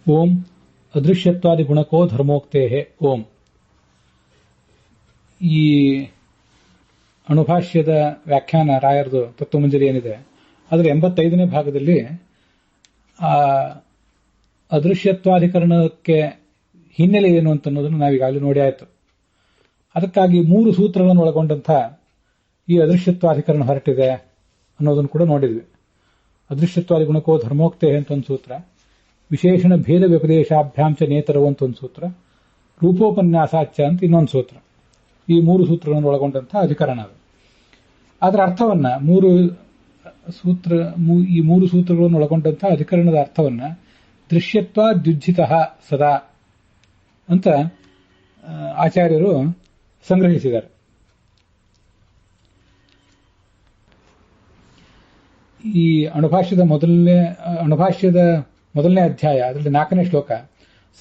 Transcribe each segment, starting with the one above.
ಓಂ ಅದೃಶ್ಯತ್ವಾದಿ ಗುಣಕೋ ಧರ್ಮೋಕ್ತೇ ಓಂ. ಈ ಅಣುಭಾಷ್ಯದ ವ್ಯಾಖ್ಯಾನ ರಾಯರದು ತತ್ವಮಂಜರಿ ಏನಿದೆ ಅದರ 85ನೇ ಭಾಗದಲ್ಲಿ ಅದೃಶ್ಯತ್ವಾಧಿಕರಣಕ್ಕೆ ಹಿನ್ನೆಲೆ ಏನು ಅಂತ ಅನ್ನೋದನ್ನು ನಾವೀಗಾಗಲೇ ನೋಡಿ ಆಯಿತು. ಅದಕ್ಕಾಗಿ 3 ಸೂತ್ರಗಳನ್ನು ಒಳಗೊಂಡಂಥ ಈ ಅದೃಶ್ಯತ್ವಾಧಿಕರಣ ಹೊರಟಿದೆ ಅನ್ನೋದನ್ನು ಕೂಡ ನೋಡಿದ್ವಿ. ಅದೃಶ್ಯತ್ವಾದಿ ಗುಣಕೋ ಧರ್ಮೋಕ್ತೇ ಅಂತ ಒಂದು ಸೂತ್ರ, ವಿಶೇಷಣ ಭೇದ ವ್ಯಪದೇಶಾಭ್ಯಾಂಚ ನೇತರವು ಅಂತ ಒಂದು ಸೂತ್ರ, ರೂಪೋಪನ್ಯಾಸಾಚ್ಯ ಅಂತ ಇನ್ನೊಂದು ಸೂತ್ರ. ಈ 3 ಸೂತ್ರಗಳನ್ನು ಒಳಗೊಂಡಂತಹ ಅಧಿಕರಣ ಅದು. ಅದರ ಅರ್ಥವನ್ನ ಈ 3 ಸೂತ್ರಗಳನ್ನು ಒಳಗೊಂಡಂತಹ ಅಧಿಕರಣದ ಅರ್ಥವನ್ನ ದೃಶ್ಯತ್ವ ದ್ಯುಜ್ಜಿತ ಸದಾ ಅಂತ ಆಚಾರ್ಯರು ಸಂಗ್ರಹಿಸಿದ್ದಾರೆ. ಈ ಅಣುಭಾಷ್ಯದ ಮೊದಲನೇ ಅಧ್ಯಾಯ, ಅದರಲ್ಲಿ 4ನೇ ಶ್ಲೋಕ,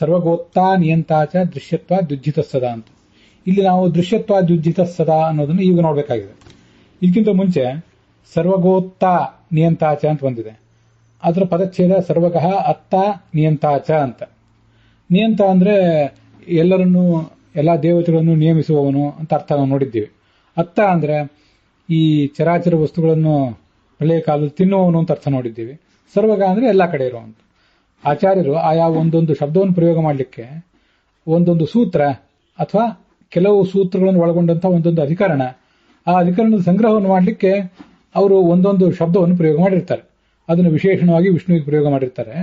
ಸರ್ವಗೋತ್ತಾ ನಿಯಂತಾಚ ದೃಶ್ಯತ್ವ ದ್ಯುಜ್ಜಿತ ಸದಾ ಅಂತ. ಇಲ್ಲಿ ನಾವು ದೃಶ್ಯತ್ವ ದ್ಯುಜ್ಜಿತ ಸದಾ ಅನ್ನೋದನ್ನು ಈಗ ನೋಡಬೇಕಾಗಿದೆ. ಇದಕ್ಕಿಂತ ಮುಂಚೆ ಸರ್ವಗೋತ್ತಾ ನಿಯಂತಾಚ ಅಂತ ಬಂದಿದೆ. ಅದರ ಪದಚ್ಛೇದ ಸರ್ವಗಃ ಅತ್ತ ನಿಯಂತಾಚ ಅಂತ. ನಿಯಂತ ಅಂದ್ರೆ ಎಲ್ಲಾ ದೇವತೆಗಳನ್ನು ನಿಯಮಿಸುವವನು ಅಂತ ಅರ್ಥ ನಾವು ನೋಡಿದ್ದೀವಿ. ಅತ್ತ ಅಂದ್ರೆ ಈ ಚರಾಚರ ವಸ್ತುಗಳನ್ನು ಹಳೆಯ ಕಾಲದಲ್ಲಿ ತಿನ್ನುವವನು ಅಂತ ಅರ್ಥ ನೋಡಿದ್ದೀವಿ. ಸರ್ವಗ ಅಂದ್ರೆ ಎಲ್ಲಾ ಕಡೆ ಇರುವಂತ. ಆಚಾರ್ಯರು ಆಯಾ ಒಂದೊಂದು ಶಬ್ದವನ್ನು ಪ್ರಯೋಗ ಮಾಡಲಿಕ್ಕೆ ಒಂದೊಂದು ಸೂತ್ರ ಅಥವಾ ಕೆಲವು ಸೂತ್ರಗಳನ್ನು ಒಳಗೊಂಡಂತಹ ಒಂದೊಂದು ಅಧಿಕರಣ, ಆ ಅಧಿಕರಣದ ಸಂಗ್ರಹವನ್ನು ಮಾಡಲಿಕ್ಕೆ ಅವರು ಒಂದೊಂದು ಶಬ್ದವನ್ನು ಪ್ರಯೋಗ ಮಾಡಿರ್ತಾರೆ. ಅದನ್ನು ವಿಶೇಷಣವಾಗಿ ವಿಷ್ಣುವಿಗೆ ಪ್ರಯೋಗ ಮಾಡಿರ್ತಾರೆ.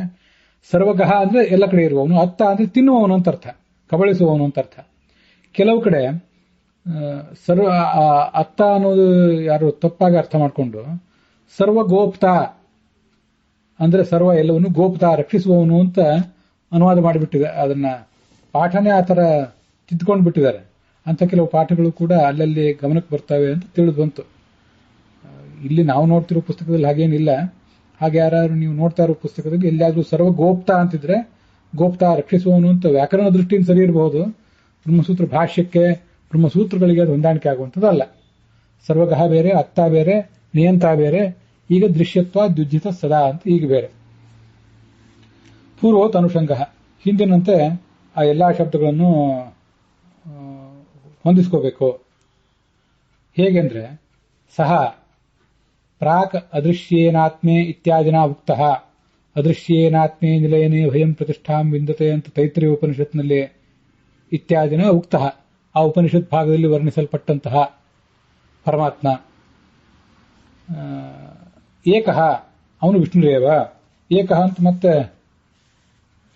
ಸರ್ವಗಃ ಅಂದ್ರೆ ಎಲ್ಲ ಕಡೆ ಇರುವವನು, ಅತ್ತ ಅಂದ್ರೆ ತಿನ್ನುವವನು ಅಂತ ಅರ್ಥ, ಕಬಳಿಸುವವನು ಅಂತ ಅರ್ಥ. ಕೆಲವು ಕಡೆ ಅತ್ತ ಅನ್ನೋದು ಯಾರು ತಪ್ಪಾಗಿ ಅರ್ಥ ಮಾಡಿಕೊಂಡು ಸರ್ವಗೋಪ್ತ ಅಂದ್ರೆ ಸರ್ವ ಎಲ್ಲವನ್ನು ಗೋಪ್ತ ರಕ್ಷಿಸುವವನು ಅಂತ ಅನುವಾದ ಮಾಡಿಬಿಟ್ಟಿದೆ. ಅದನ್ನ ಪಾಠನೇ ಆ ತರ ತಿದ್ದುಕೊಂಡು ಬಿಟ್ಟಿದ್ದಾರೆ. ಅಂತ ಕೆಲವು ಪಾಠಗಳು ಕೂಡ ಅಲ್ಲಲ್ಲಿ ಗಮನಕ್ಕೆ ಬರ್ತವೆ ಅಂತ ತಿಳಿದು ಬಂತು. ಇಲ್ಲಿ ನಾವು ನೋಡ್ತಿರೋ ಪುಸ್ತಕದಲ್ಲಿ ಹಾಗೇನಿಲ್ಲ. ಹಾಗೆ ಯಾರು ನೀವು ನೋಡ್ತಾ ಇರೋ ಪುಸ್ತಕದಲ್ಲಿ ಎಲ್ಲಿಯಾದ್ರೂ ಸರ್ವಗೋಪ್ತ ಅಂತಿದ್ರೆ ಗೋಪ್ತ ರಕ್ಷಿಸುವವನು ಅಂತ ವ್ಯಾಕರಣ ದೃಷ್ಟಿಯಿಂದ ಸರಿ ಇರಬಹುದು. ಬ್ರಹ್ಮಸೂತ್ರ ಭಾಷ್ಯಕ್ಕೆ ಬ್ರಹ್ಮಸೂತ್ರಗಳಿಗೆ ಅದು ಹೊಂದಾಣಿಕೆ ಆಗುವಂಥದ್ದಲ್ಲ. ಸರ್ವಗಹ ಬೇರೆ, ಅತ್ತ ಬೇರೆ, ನಿಯಂತ ಬೇರೆ. ಈಗ ದೃಶ್ಯತ್ವ ದ್ಯುಜ್ಜಿತ ಸದಾ ಅಂತ ಈಗ ಬೇರೆ. ಪೂರ್ವೋತ್ ಅನುಷಂಗ, ಹಿಂದಿನಂತೆ ಆ ಎಲ್ಲಾ ಶಬ್ದಗಳನ್ನು ಹೊಂದಿಸ್ಕೋಬೇಕು. ಹೇಗೆಂದ್ರೆ ಸಹ ಪ್ರಾಕ್ ಅದೃಶ್ಯೇನಾತ್ಮೇ ಇತ್ಯಾದಿನ ಉಕ್ತ ಅದೃಶ್ಯೇನಾತ್ಮೇ ನಿಲಯನೇ ಭಯಂ ಪ್ರತಿಷ್ಠಾಂ ವಿಂದತೆ ಅಂತ ತೈತ್ರಿಯ ಉಪನಿಷತ್ನಲ್ಲಿ ಇತ್ಯಾದಿನ ಉಕ್ತ, ಆ ಉಪನಿಷತ್ ಭಾಗದಲ್ಲಿ ವರ್ಣಿಸಲ್ಪಟ್ಟಂತಹ ಪರಮಾತ್ಮ ಏಕಃ, ಅವನು ವಿಷ್ಣುರೇವ. ಏಕಃ ಅಂತ ಮತ್ತೆ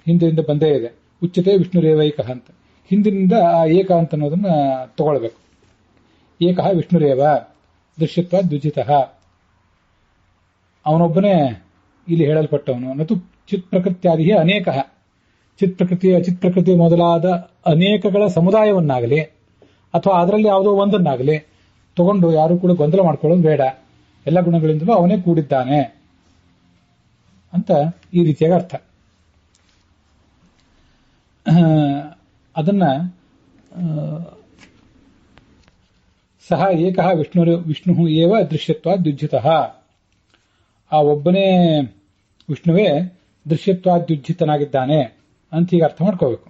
ಹಿಂದಿನಿಂದ ಬಂದೇ ಇದೆ. ಉಚ್ಯತೆ ವಿಷ್ಣುರೇವ ಏಕಃ ಅಂತ. ಹಿಂದಿನಿಂದ ಆ ಏಕ ಅಂತ ಅನ್ನೋದನ್ನ ತಗೊಳ್ಬೇಕು. ಏಕಃ ವಿಷ್ಣುರೇವ ದೃಶ್ಯತ್ವ ದ್ಯುಜಿತ, ಅವನೊಬ್ಬನೇ ಇಲ್ಲಿ ಹೇಳಲ್ಪಟ್ಟವನು. ನತು ಚಿತ್ ಪ್ರಕೃತ್ಯಾದಿ ಅನೇಕ, ಚಿತ್ ಪ್ರಕೃತಿ ಅಚಿತ್ ಪ್ರಕೃತಿ ಮೊದಲಾದ ಅನೇಕಗಳ ಸಮುದಾಯವನ್ನಾಗಲಿ ಅಥವಾ ಅದರಲ್ಲಿ ಯಾವುದೋ ಒಂದನ್ನಾಗಲಿ ತಗೊಂಡು ಯಾರು ಕೂಡ ಗೊಂದಲ ಮಾಡ್ಕೊಳ್ಳೋದು ಬೇಡ. ಎಲ್ಲ ಗುಣಗಳಿಂದಲೂ ಅವನೇ ಕೂಡಿದ್ದಾನೆ ಅಂತ ಈ ರೀತಿಯಾಗಿ ಅರ್ಥ. ಅದನ್ನ ಸಹ ಏಕಃ ವಿಷ್ಣು ಏವ ದೃಶ್ಯತ್ವ ದ್ಯುಜ್ಜಿತ, ಆ ಒಬ್ಬನೇ ವಿಷ್ಣುವೇ ದೃಶ್ಯತ್ವಾದ್ಯುಜ್ಜಿತನಾಗಿದ್ದಾನೆ ಅಂತ ಈಗ ಅರ್ಥ ಮಾಡ್ಕೋಬೇಕು.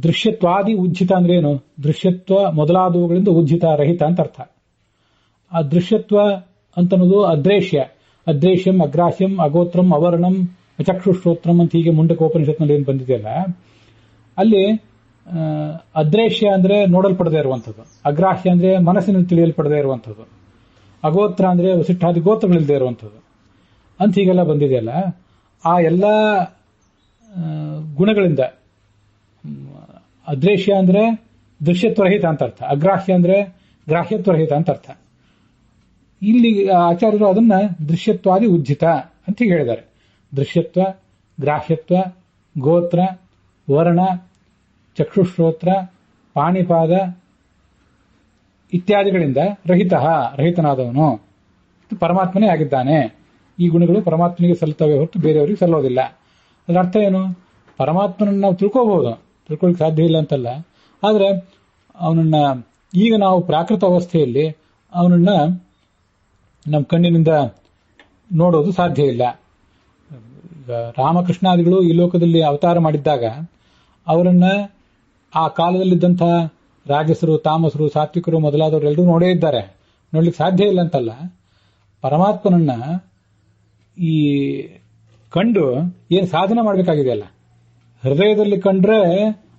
ದೃಶ್ಯತ್ವಾದಿ ಉಜ್ಜಿತ ಅಂದ್ರೆ ಏನು? ದೃಶ್ಯತ್ವ ಮೊದಲಾದವುಗಳಿಂದ ಉಜ್ಜಿತ ರಹಿತ ಅಂತ ಅರ್ಥ. ಆ ದೃಶ್ಯತ್ವ ಅಂತನ್ನೋದು ಅದ್ರೇಶ್ಯ, ಅದ್ರೇಶ್ಯಂ ಅಗ್ರಾಹ್ಯಂ ಅಗೋತ್ರಂ ಅವರ್ಣಂ ಅಚಕ್ಷುಶ್ರೋತ್ರಂ ಅಂತ ಹೀಗೆ ಮುಂಡಕೋಪನಿಷತ್ನಲ್ಲಿ ಏನು ಬಂದಿದೆಯಲ್ಲ, ಅಲ್ಲಿ ಅದ್ರೇಶ್ಯ ಅಂದ್ರೆ ನೋಡಲ್ಪಡದೇ ಇರುವಂಥದ್ದು, ಅಗ್ರಾಹ್ಯ ಅಂದ್ರೆ ಮನಸ್ಸಿನಲ್ಲಿ ತಿಳಿಯಲ್ಪಡದೇ ಇರುವಂಥದ್ದು, ಅಗೋತ್ರ ಅಂದ್ರೆ ವಸಿಷ್ಠಾದಿ ಗೋತ್ರಗಳಿಲ್ಲದೆ ಇರುವಂಥದ್ದು ಅಂತ ಹೀಗೆಲ್ಲ ಬಂದಿದೆಯಲ್ಲ, ಆ ಎಲ್ಲ ಗುಣಗಳಿಂದ ಅದ್ರೇಶ್ಯ ಅಂದ್ರೆ ದೃಶ್ಯತ್ವರಹಿತ ಅಂತ ಅರ್ಥ, ಅಗ್ರಾಹ್ಯ ಅಂದ್ರೆ ಗ್ರಾಹ್ಯತ್ವರಹಿತ ಅಂತ ಅರ್ಥ. ಇಲ್ಲಿ ಆಚಾರ್ಯರು ಅದನ್ನ ದೃಶ್ಯತ್ವಾದಿ ಉಜ್ಜಿತ ಅಂತ ಹೇಳಿದ್ದಾರೆ. ದೃಶ್ಯತ್ವ, ಗ್ರಾಹ್ಯತ್ವ, ಗೋತ್ರ, ವರ್ಣ, ಚಕ್ಷುಶ್ರೋತ್ರ, ಪಾಣಿಪಾದ ಇತ್ಯಾದಿಗಳಿಂದ ರಹಿತನಾದವನು ಪರಮಾತ್ಮನೇ ಆಗಿದ್ದಾನೆ. ಈ ಗುಣಗಳು ಪರಮಾತ್ಮನಿಗೆ ಸಲ್ಲುತ್ತವೆ ಹೊರತು ಬೇರೆಯವರಿಗೆ ಸಲ್ಲೋದಿಲ್ಲ. ಅದರ ಅರ್ಥ ಏನು? ಪರಮಾತ್ಮನನ್ನು ನಾವು ತಿಳ್ಕೋಬಹುದು, ತಿಳ್ಕೊಳ್ಳಿಕ್ಕೆ ಸಾಧ್ಯ ಇಲ್ಲ ಅಂತಲ್ಲ. ಆದರೆ ಅವನನ್ನ ಈಗ ನಾವು ಪ್ರಾಕೃತ ಅವಸ್ಥೆಯಲ್ಲಿ ಅವನನ್ನ ನಮ್ಮ ಕಣ್ಣಿನಿಂದ ನೋಡೋದು ಸಾಧ್ಯ ಇಲ್ಲ. ಈಗ ರಾಮಕೃಷ್ಣಾದಿಗಳು ಈ ಲೋಕದಲ್ಲಿ ಅವತಾರ ಮಾಡಿದ್ದಾಗ ಅವರನ್ನ ಆ ಕಾಲದಲ್ಲಿದ್ದಂತಹ ರಾಜಸರು, ತಾಮಸರು, ಸಾತ್ವಿಕರು ಮೊದಲಾದವರೆಲ್ಲರೂ ನೋಡೇ ಇದ್ದಾರೆ. ನೋಡ್ಲಿಕ್ಕೆ ಸಾಧ್ಯ ಇಲ್ಲ ಅಂತಲ್ಲ. ಪರಮಾತ್ಮನನ್ನ ಈ ಕಂಡು ಏನು ಸಾಧನೆ ಮಾಡಬೇಕಾಗಿದೆಯಲ್ಲ, ಹೃದಯದಲ್ಲಿ ಕಂಡ್ರೆ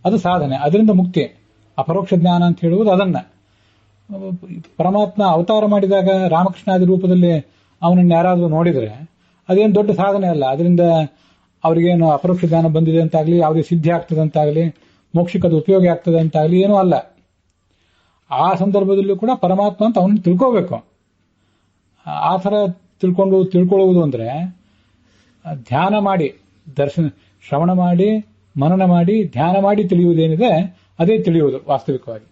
ಅದು ಸಾಧನೆ, ಅದರಿಂದ ಮುಕ್ತಿ. ಅಪರೋಕ್ಷ ಜ್ಞಾನ ಅಂತ ಹೇಳುವುದು ಅದನ್ನ. ಪರಮಾತ್ಮ ಅವತಾರ ಮಾಡಿದಾಗ ರಾಮಕೃಷ್ಣಾದಿ ರೂಪದಲ್ಲಿ ಅವನನ್ನು ಯಾರಾದರೂ ನೋಡಿದರೆ ಅದೇನು ದೊಡ್ಡ ಸಾಧನೆ ಅಲ್ಲ. ಅದರಿಂದ ಅವ್ರಿಗೇನು ಅಪರೋಕ್ಷ ಜ್ಞಾನ ಬಂದಿದೆ ಅಂತಾಗ್ಲಿ, ಯಾವುದೇ ಸಿದ್ಧಿ ಆಗ್ತದೆ ಅಂತಾಗ್ಲಿ, ಮೋಕ್ಷಕ್ಕದು ಉಪಯೋಗ ಆಗ್ತದೆ ಅಂತಾಗ್ಲಿ ಏನೂ ಅಲ್ಲ. ಆ ಸಂದರ್ಭದಲ್ಲೂ ಕೂಡ ಪರಮಾತ್ಮ ಅಂತ ಅವನನ್ನು ತಿಳ್ಕೋಬೇಕು. ಆ ಥರ ತಿಳ್ಕೊಳ್ಳುವುದು ಅಂದ್ರೆ ಧ್ಯಾನ ಮಾಡಿ, ಶ್ರವಣ ಮಾಡಿ, ಮನನ ಮಾಡಿ, ಧ್ಯಾನ ಮಾಡಿ ತಿಳಿಯುವುದೇನಿದೆ ಅದೇ ತಿಳಿಯುವುದು ವಾಸ್ತವಿಕವಾಗಿ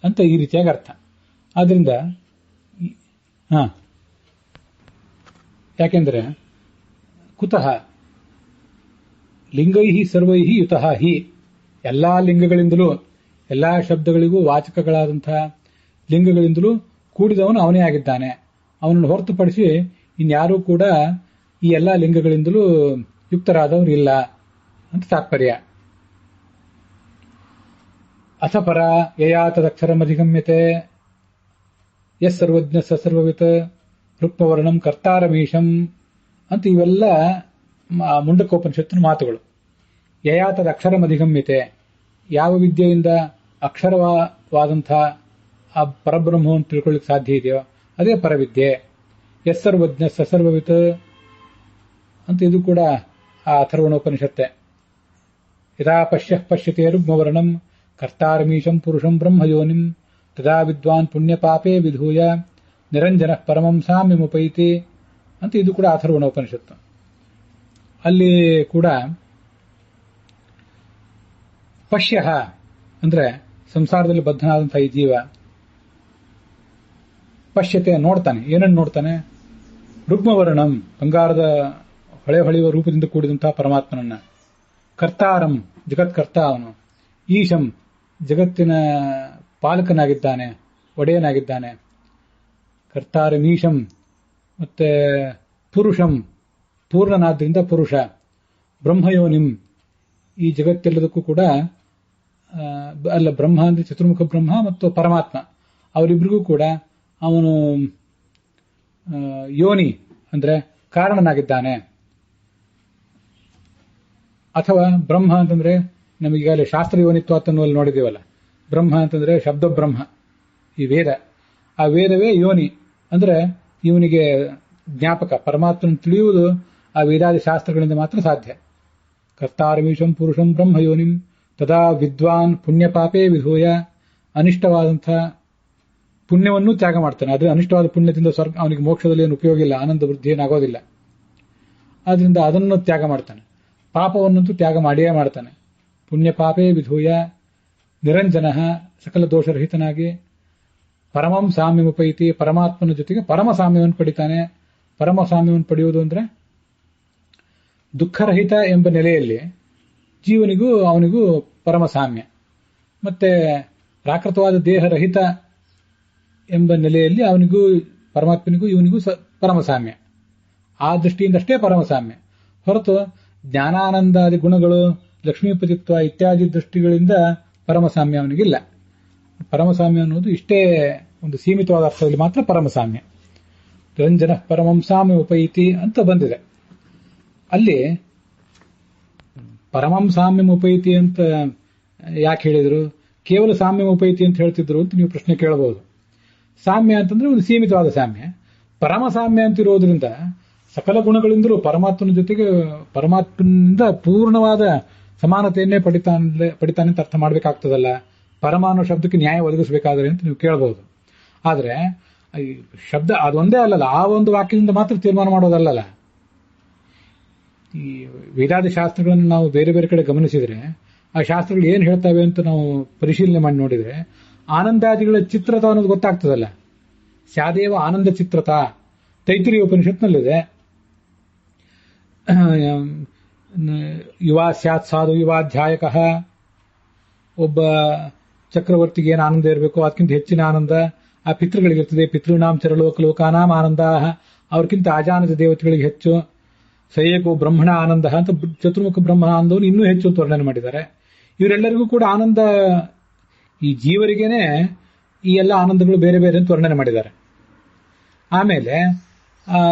ಅಂತ ಈ ರೀತಿಯಾಗಿ ಅರ್ಥ. ಆದ್ರಿಂದ ಯಾಕೆಂದ್ರೆ ಕುತಃ ಲಿಂಗೈ ಸರ್ವೈ ಯುತಃ ಹಿ, ಎಲ್ಲಾ ಲಿಂಗಗಳಿಂದಲೂ, ಎಲ್ಲಾ ಶಬ್ದಗಳಿಗೂ ವಾಚಕಗಳಾದಂತಹ ಲಿಂಗಗಳಿಂದಲೂ ಕೂಡಿದವನು ಅವನೇ ಆಗಿದ್ದಾನೆ. ಅವನನ್ನು ಹೊರತುಪಡಿಸಿ ಇನ್ಯಾರೂ ಕೂಡ ಈ ಎಲ್ಲಾ ಲಿಂಗಗಳಿಂದಲೂ ಯುಕ್ತರಾದವರು ಇಲ್ಲ ಅಂತ ತಾತ್ಪರ್ಯ. ಅಥ ಪರ ಯಯಾ ತದಕ್ಷರಮಧಿಗಮ್ಯತೆ ಯಸ್ ಸರ್ವಜ್ಞ ಸ ಸರ್ವವಿತ್ ರುಕ್ಮವರ್ಣಂ ಕರ್ತಾರಮೀಶಂ ಅಂತ ಇವೆಲ್ಲ ಮುಂಡಕೋಪನಿಷತ್ತಿನ ಮಾತುಗಳು. ಯಯಾ ತದಕ್ಷರಮಧಿಗಮ್ಯತೆ, ಯಾವ ವಿದ್ಯೆಯಿಂದ ಅಕ್ಷರವಾದಂಥ ಆ ಪರಬ್ರಹ್ಮವನ್ನು ತಿಳ್ಕೊಳ್ಳಿಕ್ಕೆ ಸಾಧ್ಯ ಇದೆಯೋ ಅದೇ ಪರವಿದ್ಯೆ. ಯಸ್ ಸರ್ವಜ್ಞ ಸ ಸರ್ವವಿತ್ ಅಂತ ಇದು ಕೂಡ ಆ ಅಥರ್ವಣೋಪನಿಷತ್ತೆ. ಯದಾ ಪಶ್ಯತೆ ರುಗ್ಮವರ್ಣಂ ಕರ್ತಾರಮೀಶಂ ಪುರುಷಂ ಬ್ರಹ್ಮಯೋನಿಂ ತದಾ ವಿದ್ವಾನ್ ಪುಣ್ಯಪಾಪೇ ವಿಧೂಯ ನಿರಂಜನ ಪರಮಂ ಸಾಮ್ಯಮುಪೈತಿ ಅಂತ ಇದು ಕೂಡ ಅಥರ್ವಣೋಪನಿಷತ್ತು. ಅಲ್ಲಿ ಕೂಡ ಪಶ್ಯ ಅಂದ್ರೆ ಸಂಸಾರದಲ್ಲಿ ಬದ್ಧನಾದಂತಹ ಈ ಜೀವ ಪಶ್ಯತೆ ನೋಡ್ತಾನೆ. ಏನನ್ನು ನೋಡ್ತಾನೆ? ರುಗ್ಮವರ್ಣಂ, ಬಂಗಾರದ ಹೊಳೆಯುವ ರೂಪದಿಂದ ಕೂಡಿದಂತಹ ಪರಮಾತ್ಮನನ್ನ. ಕರ್ತಾರಂ, ಜಗತ್ಕರ್ತ ಅವನು. ಈಶಂ, ಜಗತ್ತಿನ ಪಾಲಕನಾಗಿದ್ದಾನೆ, ಒಡೆಯನಾಗಿದ್ದಾನೆ. ಕರ್ತಾರಮೀಶಂ, ಮತ್ತೆ ಪುರುಷಂ, ಪೂರ್ಣನಾದ್ರಿಂದ ಪುರುಷ. ಬ್ರಹ್ಮಯೋನಿಂ, ಈ ಜಗತ್ತೆಲ್ಲದಕ್ಕೂ ಕೂಡ ಅಲ್ಲ, ಬ್ರಹ್ಮ ಅಂದ್ರೆ ಚತುರ್ಮುಖ ಬ್ರಹ್ಮ ಮತ್ತು ಪರಮಾತ್ಮ, ಅವರಿಬ್ಬರಿಗೂ ಕೂಡ ಅವನು ಯೋನಿ ಅಂದ್ರೆ ಕಾರಣನಾಗಿದ್ದಾನೆ. ಅಥವಾ ಬ್ರಹ್ಮ ಅಂತಂದ್ರೆ ನಮಗೀಗಾಗಲೇ ಶಾಸ್ತ್ರ ಯೋನಿತ್ವ ಅನ್ನುವಲ್ಲಿ ನೋಡಿದೀವಲ್ಲ. ಬ್ರಹ್ಮ ಅಂತಂದ್ರೆ ಶಬ್ದ ಬ್ರಹ್ಮ, ಈ ವೇದ. ಆ ವೇದವೇ ಯೋನಿ ಅಂದ್ರೆ ಇವನಿಗೆ ಜ್ಞಾಪಕ. ಪರಮಾತ್ಮನ ತಿಳಿಯುವುದು ಆ ವೇದಾದಿ ಶಾಸ್ತ್ರಗಳಿಂದ ಮಾತ್ರ ಸಾಧ್ಯ. ಕರ್ತಾರಮೀಶಂ ಪುರುಷಂ ಬ್ರಹ್ಮಯೋನಿಂ ತದಾ ವಿದ್ವಾನ್ ಪುಣ್ಯಪಾಪೇ ವಿಧೂಯ, ಅನಿಷ್ಟವಾದಂಥ ಪುಣ್ಯವನ್ನು ತ್ಯಾಗ ಮಾಡ್ತಾನೆ. ಆದರೆ ಅನಿಷ್ಟವಾದ ಪುಣ್ಯದಿಂದ ಸ್ವರ್ಗ, ಅವನಿಗೆ ಮೋಕ್ಷದಲ್ಲಿ ಏನು ಉಪಯೋಗ ಇಲ್ಲ, ಆನಂದ ವೃದ್ಧಿ ಏನಾಗೋದಿಲ್ಲ. ಆದ್ರಿಂದ ಅದನ್ನು ತ್ಯಾಗ ಮಾಡ್ತಾನೆ. ಪಾಪವನ್ನಂತೂ ತ್ಯಾಗ ಮಾಡಿಯೇ ಮಾಡ್ತಾನೆ. ಪುಣ್ಯಪಾಪೇ ವಿಧೂಯ ನಿರಂಜನ, ಸಕಲ ದೋಷರಹಿತನಾಗಿ ಪರಮಂ ಸಾಮ್ಯಮುಪೈತಿ, ಪರಮಾತ್ಮನ ಜೊತೆಗೆ ಪರಮ ಸಾಮ್ಯವನ್ನು ಪಡಿತಾನೆ. ಪರಮ ಸಾಮ್ಯವನ್ನು ಪಡೆಯುವುದು ಅಂದ್ರೆ ದುಃಖರಹಿತ ಎಂಬ ನೆಲೆಯಲ್ಲಿ ಜೀವನಿಗೂ ಅವನಿಗೂ ಪರಮ ಸಾಮ್ಯ, ಮತ್ತೆ ಪ್ರಾಕೃತವಾದ ದೇಹರಹಿತ ಎಂಬ ನೆಲೆಯಲ್ಲಿ ಅವನಿಗೂ ಪರಮಾತ್ಮನಿಗೂ ಇವನಿಗೂ ಪರಮ ಸಾಮ್ಯ. ಆ ದೃಷ್ಟಿಯಿಂದಷ್ಟೇ ಪರಮ ಸಾಮ್ಯ. ಹೊರತು ಜ್ಞಾನಾನಂದಾದಿ ಗುಣಗಳು, ಲಕ್ಷ್ಮೀಪತಿತ್ವ ಇತ್ಯಾದಿ ದೃಷ್ಟಿಗಳಿಂದ ಪರಮಸಾಮ್ಯ ಅವನಿಗಿಲ್ಲ. ಪರಮಸಾಮ್ಯ ಅನ್ನೋದು ಇಷ್ಟೇ ಒಂದು ಸೀಮಿತವಾದ ಅರ್ಥದಲ್ಲಿ ಮಾತ್ರ ಪರಮಸಾಮ್ಯ. ರಂಜನ ಪರಮಂ ಸಾಮ್ಯ ಉಪೈತಿ ಅಂತ ಬಂದಿದೆ. ಅಲ್ಲಿ ಪರಮಂ ಸಾಮ್ಯ ಉಪೈತಿ ಅಂತ ಯಾಕೆ ಹೇಳಿದ್ರು? ಕೇವಲ ಸಾಮ್ಯ ಉಪೈತಿ ಅಂತ ಹೇಳ್ತಿದ್ರು ಅಂತ ನೀವು ಪ್ರಶ್ನೆ ಕೇಳಬಹುದು. ಸಾಮ್ಯ ಅಂತಂದ್ರೆ ಒಂದು ಸೀಮಿತವಾದ ಸಾಮ್ಯ. ಪರಮ ಸಾಮ್ಯ ಅಂತಿರೋದ್ರಿಂದ ಸಕಲ ಗುಣಗಳಿಂದಲೂ ಪರಮಾತ್ಮನ ಜೊತೆಗೆ ಪರಮಾತ್ಮನಿಂದ ಪೂರ್ಣವಾದ ಸಮಾನತೆಯನ್ನೇ ಪಡಿತಾನೆ ಅಂತ ಅರ್ಥ ಮಾಡಬೇಕಾಗ್ತದಲ್ಲ. ಪರಮ ಅನ್ನೋ ಶಬ್ದಕ್ಕೆ ನ್ಯಾಯ ಒದಗಿಸಬೇಕಾದ್ರೆ ಅಂತ ನೀವು ಕೇಳಬಹುದು. ಆದರೆ ಈ ಶಬ್ದ ಅದೊಂದೇ ಅಲ್ಲಲ್ಲ, ಆ ಒಂದು ವಾಕ್ಯದಿಂದ ಮಾತ್ರ ತೀರ್ಮಾನ ಮಾಡೋದಲ್ಲಲ್ಲ. ಈ ವೇದಾದಿ ಶಾಸ್ತ್ರಗಳನ್ನು ನಾವು ಬೇರೆ ಬೇರೆ ಕಡೆ ಗಮನಿಸಿದ್ರೆ ಆ ಶಾಸ್ತ್ರಗಳು ಏನು ಹೇಳ್ತವೆ ಅಂತ ನಾವು ಪರಿಶೀಲನೆ ಮಾಡಿ ನೋಡಿದ್ರೆ ಆನಂದಾದಿಗಳ ಚಿತ್ರತ ಅನ್ನೋದು ಗೊತ್ತಾಗ್ತದಲ್ಲ. ಸ್ಯಾದೇವ ಆನಂದ ಚಿತ್ರತ ತೈತ್ರಿಯ ಉಪನಿಷತ್ನಲ್ಲಿದೆ. ಯುವಾ ಸ್ಯಾತ್ ಸಾಧು ಯುವಾಧ್ಯಾಯಕ, ಒಬ್ಬ ಚಕ್ರವರ್ತಿಗೆ ಏನು ಆನಂದ ಇರಬೇಕು ಅದಕ್ಕಿಂತ ಹೆಚ್ಚಿನ ಆನಂದ ಆ ಪಿತೃಗಳಿಗಿರ್ತದೆ. ಪಿತೃನಾಂ ಚರಲೋಕ ಲೋಕಾನಾಂ ಆನಂದ, ಅವ್ರಿಗಿಂತ ಅಜಾನದ ದೇವತೆಗಳಿಗೆ ಹೆಚ್ಚು. ಸಯೇಕೋ ಬ್ರಹ್ಮಣ ಆನಂದ ಅಂತ ಚತುರ್ಮುಖ ಬ್ರಹ್ಮ ಆನಂದವನ್ನು ಇನ್ನೂ ಹೆಚ್ಚು ವರ್ಣನೆ ಮಾಡಿದ್ದಾರೆ. ಇವರೆಲ್ಲರಿಗೂ ಕೂಡ ಆನಂದ, ಈ ಜೀವರಿಗೇನೆ ಈ ಎಲ್ಲ ಆನಂದಗಳು ಬೇರೆ ಬೇರೆ ಅಂತ ವರ್ಣನೆ ಮಾಡಿದ್ದಾರೆ. ಆಮೇಲೆ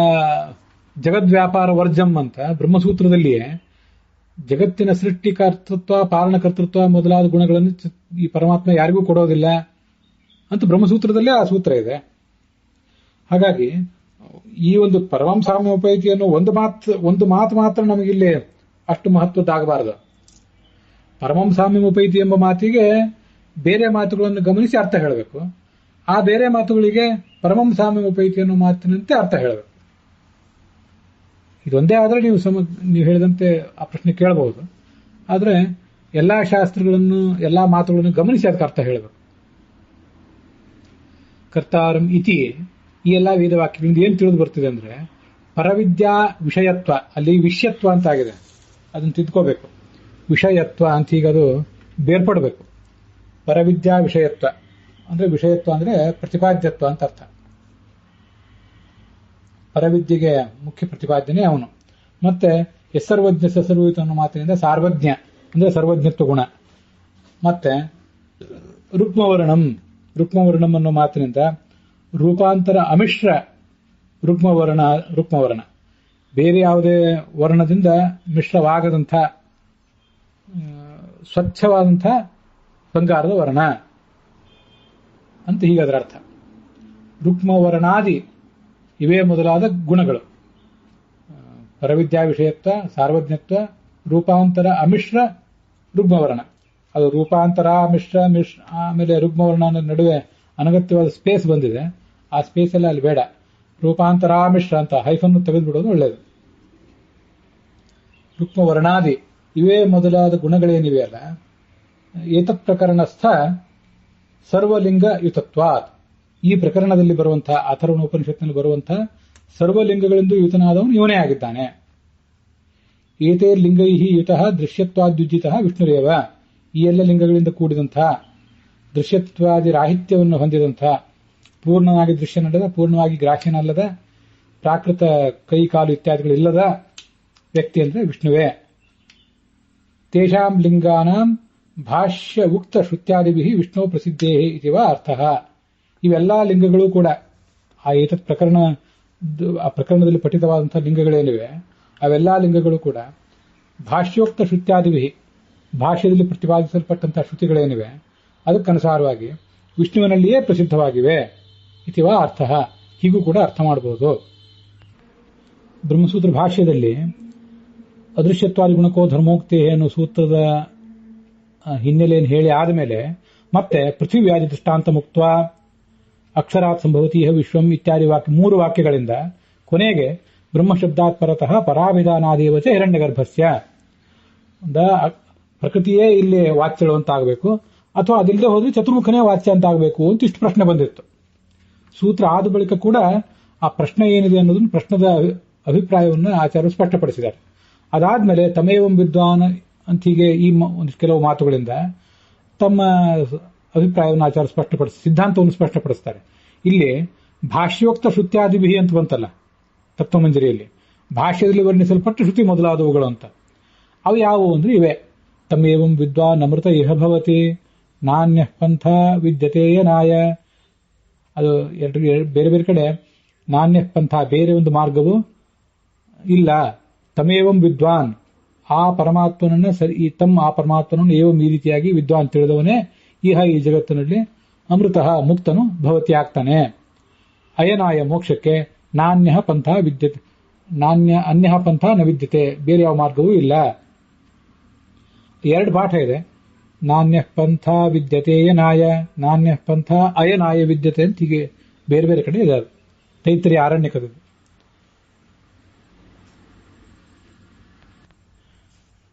ಜಗದ್ವ್ಯಾಪಾರ ವರ್ಜಂ ಅಂತ ಬ್ರಹ್ಮಸೂತ್ರದಲ್ಲಿಯೇ ಜಗತ್ತಿನ ಸೃಷ್ಟಿಕರ್ತೃತ್ವ, ಪಾಲನಕರ್ತೃತ್ವ ಮೊದಲಾದ ಗುಣಗಳನ್ನು ಈ ಪರಮಾತ್ಮ ಯಾರಿಗೂ ಕೊಡೋದಿಲ್ಲ ಅಂತ ಬ್ರಹ್ಮಸೂತ್ರದಲ್ಲೇ ಆ ಸೂತ್ರ ಇದೆ. ಹಾಗಾಗಿ ಈ ಒಂದು ಪರಮಸಾಮ್ಯೋಪೈತಿ ಅನ್ನೋ ಒಂದು ಮಾತು ಮಾತ್ರ ನಮಗಿಲ್ಲಿ ಅಷ್ಟು ಮಹತ್ವದ್ದಾಗಬಾರದು. ಪರಮಸಾಮ್ಯೋಪೈತಿ ಎಂಬ ಮಾತಿಗೆ ಬೇರೆ ಮಾತುಗಳನ್ನು ಗಮನಿಸಿ ಅರ್ಥ ಹೇಳಬೇಕು. ಆ ಬೇರೆ ಮಾತುಗಳಿಗೆ ಪರಮಸಾಮ್ಯೋಪೈತಿ ಅನ್ನೋ ಮಾತಿನಂತೆ ಅರ್ಥ ಹೇಳಬೇಕು. ಇದೊಂದೇ ಆದರೆ ನೀವು ಹೇಳಿದಂತೆ ಆ ಪ್ರಶ್ನೆ ಕೇಳಬಹುದು. ಆದರೆ ಎಲ್ಲಾ ಶಾಸ್ತ್ರಗಳನ್ನು, ಎಲ್ಲಾ ಮಾತುಗಳನ್ನು ಗಮನಿಸಿ ಅದಕ್ಕೆ ಅರ್ಥ ಹೇಳಬೇಕು. ಕರ್ತಾರಂ ಇತಿ ಈ ಎಲ್ಲಾ ವೇದವಾಕ್ಯಗಳಿಂದ ಏನ್ ತಿಳಿದು ಬರ್ತಿದೆ ಅಂದ್ರೆ, ಪರವಿದ್ಯಾ ವಿಷಯತ್ವ, ಅಲ್ಲಿ ವಿಷ್ಯತ್ವ ಅಂತ ಆಗಿದೆ, ಅದನ್ನು ತಿದ್ಕೋಬೇಕು. ವಿಷಯತ್ವ ಅಂತ ಈಗ ಅದು ಬೇರ್ಪಡಬೇಕು. ಪರವಿದ್ಯಾ ವಿಷಯತ್ವ ಅಂದ್ರೆ, ವಿಷಯತ್ವ ಅಂದ್ರೆ ಪ್ರತಿಪಾದ್ಯತ್ವ ಅಂತ ಅರ್ಥ. ಪರವಿದ್ಯೆಗೆ ಮುಖ್ಯ ಪ್ರತಿಪಾದ್ಯನೇ ಅವನು. ಮತ್ತೆ ಸರ್ವಜ್ಞ ಸರ್ವಯುತ ಅನ್ನೋ ಮಾತಿನಿಂದ ಸಾರ್ವಜ್ಞ ಅಂದ್ರೆ ಸರ್ವಜ್ಞತ್ವ ಗುಣ. ಮತ್ತೆ ರುಕ್ಮವರ್ಣಂ ಅನ್ನೋ ಮಾತಿನಿಂದ ರೂಪಾಂತರ ಅಮಿಶ್ರ ರುಕ್ಮವರ್ಣ, ಬೇರೆ ಯಾವುದೇ ವರ್ಣದಿಂದ ಮಿಶ್ರವಾಗದಂಥ ಸ್ವಚ್ಛವಾದಂಥ ಬಂಗಾರದ ವರ್ಣ ಅಂತ ಹೀಗದರ ಅರ್ಥ. ರುಕ್ಮವರ್ಣಾದಿ ಇವೇ ಮೊದಲಾದ ಗುಣಗಳು, ಪರವಿದ್ಯಾ ವಿಷಯತ್ವ, ಸಾರ್ವಜ್ಞತ್ವ, ರೂಪಾಂತರ ಅಮಿಶ್ರ ರುಗ್ಮವರ್ಣ. ಅದು ರೂಪಾಂತರ ಮಿಶ್ರ ಆಮೇಲೆ ರುಗ್ಮವರ್ಣ ನಡುವೆ ಅನಗತ್ಯವಾದ ಸ್ಪೇಸ್ ಬಂದಿದೆ. ಆ ಸ್ಪೇಸ್ ಎಲ್ಲ ಅಲ್ಲಿ ಬೇಡ. ರೂಪಾಂತರ ಮಿಶ್ರ ಅಂತ ಹೈಫನ್ ತೆಗೆದುಬಿಡೋದು ಒಳ್ಳೆಯದು. ರುಕ್ಮವರ್ಣಾದಿ ಇವೇ ಮೊದಲಾದ ಗುಣಗಳೇನಿವೆ ಅಲ್ಲ, ಏತತ್ ಪ್ರಕರಣಸ್ಥ ಸರ್ವಲಿಂಗ ಯುತತ್ವಾತ್, ಈ ಪ್ರಕರಣದಲ್ಲಿ ಬರುವಂತಹ ಅಥರ್ವಣ ಉಪನಿಷತ್ನಲ್ಲಿ ಬರುವಂತಹ ಸರ್ವಲಿಂಗಗಳಿಂದ ಯುತನಾದವನು ಇವನೇ ಆಗಿದ್ದಾನೆ. ಏತೇ ಲಿಂಗೈ ಯುತಃ ದೃಶ್ಯತ್ವಾದ್ಯುಜಿತಃ ವಿಷ್ಣುರೇವ, ಈ ಎಲ್ಲ ಲಿಂಗಗಳಿಂದ ಕೂಡಿದಂತಹ ದೃಶ್ಯತ್ವಾದಿ ರಾಹಿತ್ಯವನ್ನು ಹೊಂದಿದಂತಹ, ಪೂರ್ಣವಾಗಿ ದೃಶ್ಯನಲ್ಲದ, ಪೂರ್ಣವಾಗಿ ಗ್ರಾಹ್ಯನಲ್ಲದ, ಪ್ರಾಕೃತ ಕೈ ಕಾಲು ಇತ್ಯಾದಿಗಳಿಲ್ಲದ ವ್ಯಕ್ತಿ ಅಂದ್ರೆ ವಿಷ್ಣುವೇ. ತೇಷಾಂ ಲಿಂಗಾನಾಂ ಭಾಷ್ಯ ಉಕ್ತ ಶ್ರುತ್ಯಾದಿಭಿ ವಿಷ್ಣು ಪ್ರಸಿದ್ಧೇ ಇತಿವ ಅರ್ಥಃ. ಇವೆಲ್ಲಾ ಲಿಂಗಗಳು ಕೂಡ ಆ ಏತತ್ ಪ್ರಕರಣದಲ್ಲಿ ಪಠಿತವಾದಂತಹ ಲಿಂಗಗಳೇನಿವೆ ಅವೆಲ್ಲಾ ಲಿಂಗಗಳು ಕೂಡ ಭಾಷ್ಯೋಕ್ತ ಶ್ರುತ್ಯಾದಿಭಿ, ಭಾಷ್ಯದಲ್ಲಿ ಪ್ರತಿಪಾದಿಸಲ್ಪಟ್ಟಂತಹ ಶ್ರುತಿಗಳೇನಿವೆ ಅದಕ್ಕನುಸಾರವಾಗಿ ವಿಷ್ಣುವಿನಲ್ಲಿಯೇ ಪ್ರಸಿದ್ಧವಾಗಿವೆ ಇತಿವ ಅರ್ಥಃ. ಹೀಗೂ ಕೂಡ ಅರ್ಥ ಮಾಡಬಹುದು. ಬ್ರಹ್ಮಸೂತ್ರ ಭಾಷ್ಯದಲ್ಲಿ ಅದೃಶ್ಯತ್ವಾದಿ ಗುಣಕೋ ಧರ್ಮೋಕ್ತಿ ಅನ್ನೋ ಸೂತ್ರದ ಹಿನ್ನೆಲೆಯನ್ನು ಹೇಳಿ ಆದಮೇಲೆ ಮತ್ತೆ ಪೃಥ್ವಿವ್ಯಾಧಿ ದೃಷ್ಟಾಂತ ಮುಕ್ತ ಅಕ್ಷರಾತ್ ಸಂಭವತಿ ವಿಶ್ವಂ ಇತ್ಯಾದಿ ಮೂರು ವಾಕ್ಯಗಳಿಂದ ಕೊನೆಗೆ ಬ್ರಹ್ಮಶಬ್ದಾತ್ ಪರತಃ ಪರಾಭಿಧಾನಾದೇವಚ ಹಿರಣ್ಯಗರ್ಭಸ್ಯ, ಪ್ರಕೃತಿಯೇ ಇಲ್ಲಿ ವಾಚ್ಯಗಳು ಅಂತ ಆಗಬೇಕು, ಅಥವಾ ಅದಿಲ್ಲದೆ ಹೋದ್ರೆ ಚತುರ್ಮುಖನೇ ವಾಚ್ಯ ಅಂತ ಆಗಬೇಕು ಅಂತ ಇಷ್ಟು ಪ್ರಶ್ನೆ ಬಂದಿತ್ತು. ಸೂತ್ರ ಆದ ಬಳಿಕ ಕೂಡ ಆ ಪ್ರಶ್ನೆ ಏನಿದೆ ಅನ್ನೋದನ್ನು, ಪ್ರಶ್ನದ ಅಭಿಪ್ರಾಯವನ್ನು ಆಚಾರ್ಯರು ಸ್ಪಷ್ಟಪಡಿಸಿದ್ದಾರೆ. ಅದಾದ್ಮೇಲೆ ತಮೇವಂ ವಿದ್ವಾನ್ ಅಂತ ಹೀಗೆ ಈ ಕೆಲವು ಮಾತುಗಳಿಂದ ತಮ್ಮ ಅಭಿಪ್ರಾಯವನ್ನು ಆಚಾರ್ಯ ಸಿದ್ಧಾಂತವನ್ನು ಸ್ಪಷ್ಟಪಡಿಸ್ತಾರೆ. ಇಲ್ಲಿ ಭಾಷ್ಯೋಕ್ತ ಶ್ರುತ್ಯಾದಿಭಿ ಅಂತ ಬಂತಲ್ಲ ತತ್ವಮಂಜರಿಯಲ್ಲಿ, ಭಾಷ್ಯದಲ್ಲಿ ವರ್ಣಿಸಲ್ಪಟ್ಟ ಶ್ರುತಿ ಮೊದಲಾದವುಗಳು ಅಂತ. ಅವು ಯಾವುವು ಅಂದ್ರೆ ಇವೆ. ತಮೇವಂ ವಿದ್ವಾನ್ ಅಮೃತ ಇಹ ಭವತಿ ನಾಣ್ಯ ಪಂಥ ವಿದ್ಯತೆಯ ನಾಯ. ಅದು ಬೇರೆ ಬೇರೆ ಕಡೆ ನಾಣ್ಯ ಪಂಥ ಬೇರೆ ಒಂದು ಮಾರ್ಗವು ಇಲ್ಲ. ತಮೇವಂ ವಿದ್ವಾನ್ ಆ ಪರಮಾತ್ಮನನ್ನ ಆ ಪರಮಾತ್ಮನನ್ನು ಏವಂ ಈ ರೀತಿಯಾಗಿ ವಿದ್ವಾನ್ ತಿಳಿದವನೇ ಇಹ ಈ ಜಗತ್ತಿನಲ್ಲಿ ಅಮೃತಃ ಮುಕ್ತನು ಭವತಿ ಆಗ್ತಾನೆ. ಅಯನಾಯ ಮೋಕ್ಷಕ್ಕೆ ನಾಣ್ಯ ಪಂಥ ವಿದ್ಯತೆ, ಅನ್ಯ ಪಂಥ ನ ವಿದ್ಯತೆ, ಬೇರೆ ಯಾವ ಮಾರ್ಗವೂ ಇಲ್ಲ. ಎರಡು ಪಾಠ ಇದೆ. ನಾಣ್ಯ ಪಂಥ ವಿದ್ಯತೆಯ ನಾಯ, ನಾಣ್ಯ ಪಂಥ ಅಯನಾಯ ವಿದ್ಯತೆ ಅಂತ ಹೀಗೆ ಬೇರೆ ಬೇರೆ ಕಡೆ ಇದೆ. ತೈತ್ರಿಯ ಆರಣ್ಯಕದ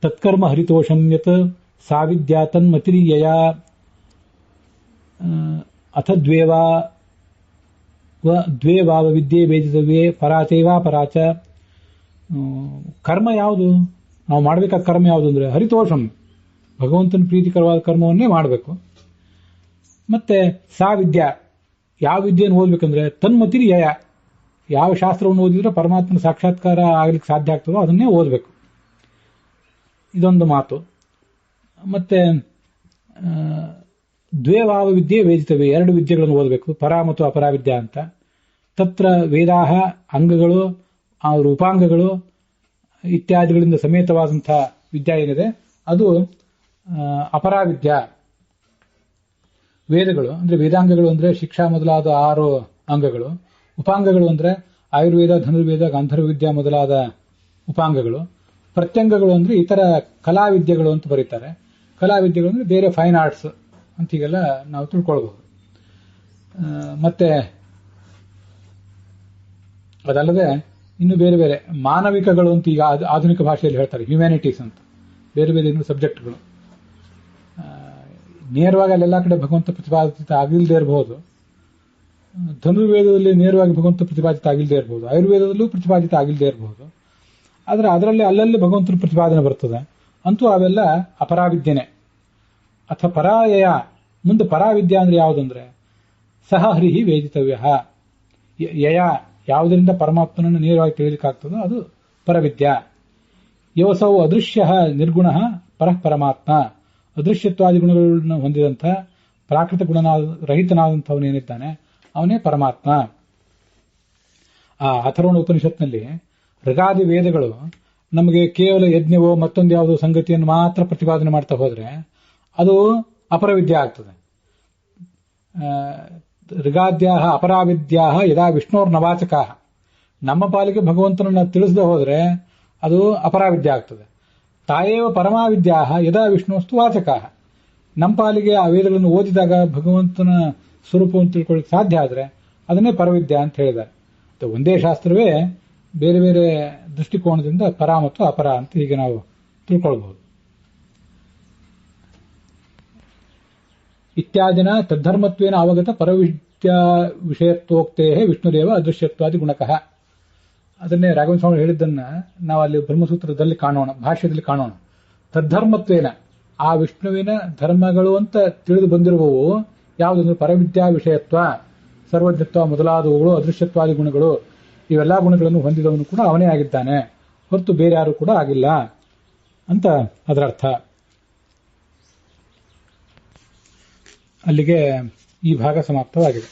ತತ್ಕರ್ಮ ಹರಿತೋಷಂ ಯತ್ ಸಾವಿದ್ಯಾ ತನ್ಮತಿರಿಯಯ ಅಥ ದ್ವೇ ವಾವ ವಿದ್ಯೆ ವೇದಿತವ್ಯೇ ಪರಾಚೈವಾ ಪರಾಚ. ಕರ್ಮ ಯಾವುದು, ನಾವು ಮಾಡಬೇಕಾದ ಕರ್ಮ ಯಾವುದು ಅಂದ್ರೆ ಹರಿತೋಷಂ, ಭಗವಂತನ ಪ್ರೀತಿಕರವಾದ ಕರ್ಮವನ್ನೇ ಮಾಡಬೇಕು. ಮತ್ತೆ ಸಾ ವಿದ್ಯಾ, ಯಾವ ವಿದ್ಯೆಯನ್ನು ಓದಬೇಕಂದ್ರೆ ತನ್ಮತಿರಿಯಯ, ಯಾವ ಶಾಸ್ತ್ರವನ್ನು ಓದಿದ್ರೆ ಪರಮಾತ್ಮನ ಸಾಕ್ಷಾತ್ಕಾರ ಆಗ್ಲಿಕ್ಕೆ ಸಾಧ್ಯ ಆಗ್ತದೋ ಅದನ್ನೇ ಓದಬೇಕು. ಇದೊಂದು ಮಾತು. ಮತ್ತೆ ದ್ವೇವಾವ ವಿದ್ಯೆ ವೇದಿತವೆ, 2 ವಿದ್ಯೆಗಳನ್ನು ಓದಬೇಕು, ಪರ ಮತ್ತು ಅಪರಾವಿದ್ಯಾ ಅಂತ. ತತ್ರ ವೇದಾಹ ಅಂಗಗಳು, ರೂಪಾಂಗಗಳು ಇತ್ಯಾದಿಗಳಿಂದ ಸಮೇತವಾದಂತಹ ವಿದ್ಯಾ ಏನಿದೆ ಅದು ಅಪರಾವಿದ್ಯಾ. ವೇದಗಳು ಅಂದ್ರೆ ವೇದಾಂಗಗಳು ಅಂದ್ರೆ ಶಿಕ್ಷಾ ಮೊದಲಾದ 6 ಅಂಗಗಳು, ಉಪಾಂಗಗಳು ಅಂದ್ರೆ ಆಯುರ್ವೇದ, ಧನುರ್ವೇದ, ಗಾಂಧರ್ವ ವಿದ್ಯಾ ಮೊದಲಾದ ಉಪಾಂಗಗಳು, ಪ್ರತ್ಯಂಗಗಳು ಅಂದ್ರೆ ಇತರ ಕಲಾವಿದ್ಯೆಗಳು ಅಂತ ಬರೀತಾರೆ. ಕಲಾವಿದ್ಯೆಗಳು ಅಂದ್ರೆ ಬೇರೆ ಫೈನ್ ಆರ್ಟ್ಸ್ ಅಂತ ಹೀಗೆಲ್ಲ ನಾವು ತಿಳ್ಕೊಳ್ಬಹುದು. ಮತ್ತೆ ಅದಲ್ಲದೆ ಇನ್ನು ಬೇರೆ ಬೇರೆ ಮಾನವಿಕಗಳು ಅಂತ ಈಗ ಆಧುನಿಕ ಭಾಷೆಯಲ್ಲಿ ಹೇಳ್ತಾರೆ, ಹ್ಯುಮ್ಯಾನಿಟೀಸ್ ಅಂತ, ಬೇರೆ ಬೇರೆ ಇನ್ನು ಸಬ್ಜೆಕ್ಟ್ಗಳು. ನೇರವಾಗಿ ಅಲ್ಲೆಲ್ಲ ಕಡೆ ಭಗವಂತ ಪ್ರತಿಪಾದಿತ ಆಗಿಲ್ಲದೆ ಇರಬಹುದು, ಧನುರ್ವೇದದಲ್ಲಿ ನೇರವಾಗಿ ಭಗವಂತ ಪ್ರತಿಪಾದಿತ ಆಗಿಲ್ಲದೆ ಇರಬಹುದು, ಆಯುರ್ವೇದದಲ್ಲೂ ಪ್ರತಿಪಾದಿತ ಆಗಿಲ್ಲದೆ ಇರಬಹುದು. ಆದರೆ ಅದರಲ್ಲಿ ಅಲ್ಲಲ್ಲಿ ಭಗವಂತನ ಪ್ರತಿಪಾದನೆ ಬರ್ತದೆ. ಅಂತೂ ಅವೆಲ್ಲ ಅಪರಾವಿದ್ಯೆನೆ. ಅಥವಾ ಪರಾಯಯ. ಮುಂದೆ ಪರಾವಿದ್ಯಾ ಅಂದ್ರೆ ಯಾವುದಂದ್ರೆ ಸಹ ಹರಿಹಿ ವೇದಿತವ್ಯ. ಯಯ ಯಾವುದರಿಂದ ಪರಮಾತ್ಮನನ್ನು ನೇರವಾಗಿ ತಿಳಿಯಲಿಕ್ಕಾಗ್ತದೋ ಅದು ಪರವಿದ್ಯಾ. ಯೋಸೌ ಅದೃಶ್ಯ ನಿರ್ಗುಣ ಪರಃ ಪರಮಾತ್ಮ. ಅದೃಶ್ಯತ್ವಾದಿ ಗುಣಗಳನ್ನು ಹೊಂದಿದಂಥ ಪ್ರಾಕೃತ ರಹಿತನಾದಂಥವನೇನಿದ್ದಾನೆ ಅವನೇ ಪರಮಾತ್ಮ. ಆ ಅಥರ್ವಣ ಉಪನಿಷತ್ನಲ್ಲಿ ಋಗಾದಿ ವೇದಗಳು ನಮಗೆ ಕೇವಲ ಯಜ್ಞವೋ ಮತ್ತೊಂದು ಯಾವುದೋ ಸಂಗತಿಯನ್ನು ಮಾತ್ರ ಪ್ರತಿಪಾದನೆ ಮಾಡ್ತಾ ಹೋದ್ರೆ ಅದು ಅಪರವಿದ್ಯಾ ಆಗ್ತದೆ. ಋಗಾದ್ಯಾ ಅಪರಾವಿದ್ಯಾ ಯದಾ ವಿಷ್ಣೋರ್ನವಾಚಕಾ. ನಮ್ಮ ಪಾಲಿಗೆ ಭಗವಂತನನ್ನು ತಿಳಿಸದೆ ಹೋದ್ರೆ ಅದು ಅಪರಾವಿದ್ಯಾ ಆಗ್ತದೆ. ತಾಯೇವ ಪರಮಾವಿದ್ಯಾ ಯದಾ ವಿಷ್ಣುಸ್ತು ವಾಚಕಾ. ನಮ್ಮ ಪಾಲಿಗೆ ಆ ವೇದಗಳನ್ನು ಓದಿದಾಗ ಭಗವಂತನ ಸ್ವರೂಪವನ್ನು ತಿಳ್ಕೊಳ್ಳಿಕ್ಕೆ ಸಾಧ್ಯ ಆದರೆ ಅದನ್ನೇ ಪರವಿದ್ಯಾ ಅಂತ ಹೇಳಿದ್ದಾರೆ. ಒಂದೇ ಶಾಸ್ತ್ರವೇ ಬೇರೆ ಬೇರೆ ದೃಷ್ಟಿಕೋನದಿಂದ ಪರ ಮತ್ತು ಅಪರ ಅಂತ ಹೀಗೆ ನಾವು ತಿಳ್ಕೊಳ್ಬಹುದು. ಇತ್ಯಾದಿನ ತದ್ಧರ್ಮತ್ವೇನ ಅವಗತ ಪರವಿದ್ಯಾ ವಿಷಯತ್ವೋಕ್ತೇ ವಿಷ್ಣುದೇವ ಅದೃಶ್ಯತ್ವಾದಿ ಗುಣಕಃ. ಅದನ್ನೇ ರಾಘವೇಂದ್ರ ಸ್ವಾಮಿ ಹೇಳಿದ್ದನ್ನ ನಾವು ಅಲ್ಲಿ ಬ್ರಹ್ಮಸೂತ್ರದಲ್ಲಿ ಕಾಣೋಣ, ಭಾಷ್ಯದಲ್ಲಿ ಕಾಣೋಣ. ತದ್ಧರ್ಮತ್ವೇನ, ಆ ವಿಷ್ಣುವಿನ ಧರ್ಮಗಳು ಅಂತ ತಿಳಿದು ಬಂದಿರುವವು ಯಾವುದಂದ್ರೆ ಪರವಿದ್ಯಾ ವಿಷಯತ್ವ, ಸರ್ವಜ್ಞತ್ವ ಮೊದಲಾದವುಗಳು, ಅದೃಶ್ಯತ್ವಾದಿ ಗುಣಗಳು, ಇವೆಲ್ಲಾ ಗುಣಗಳನ್ನು ಹೊಂದಿದವನು ಕೂಡ ಅವನೇ ಆಗಿದ್ದಾನೆ, ಹೊರತು ಬೇರೆ ಯಾರು ಕೂಡ ಆಗಿಲ್ಲ ಅಂತ ಅದರ ಅರ್ಥ. ಅಲ್ಲಿಗೆ ಈ ಭಾಗ ಸಮಾಪ್ತವಾಗಿದೆ.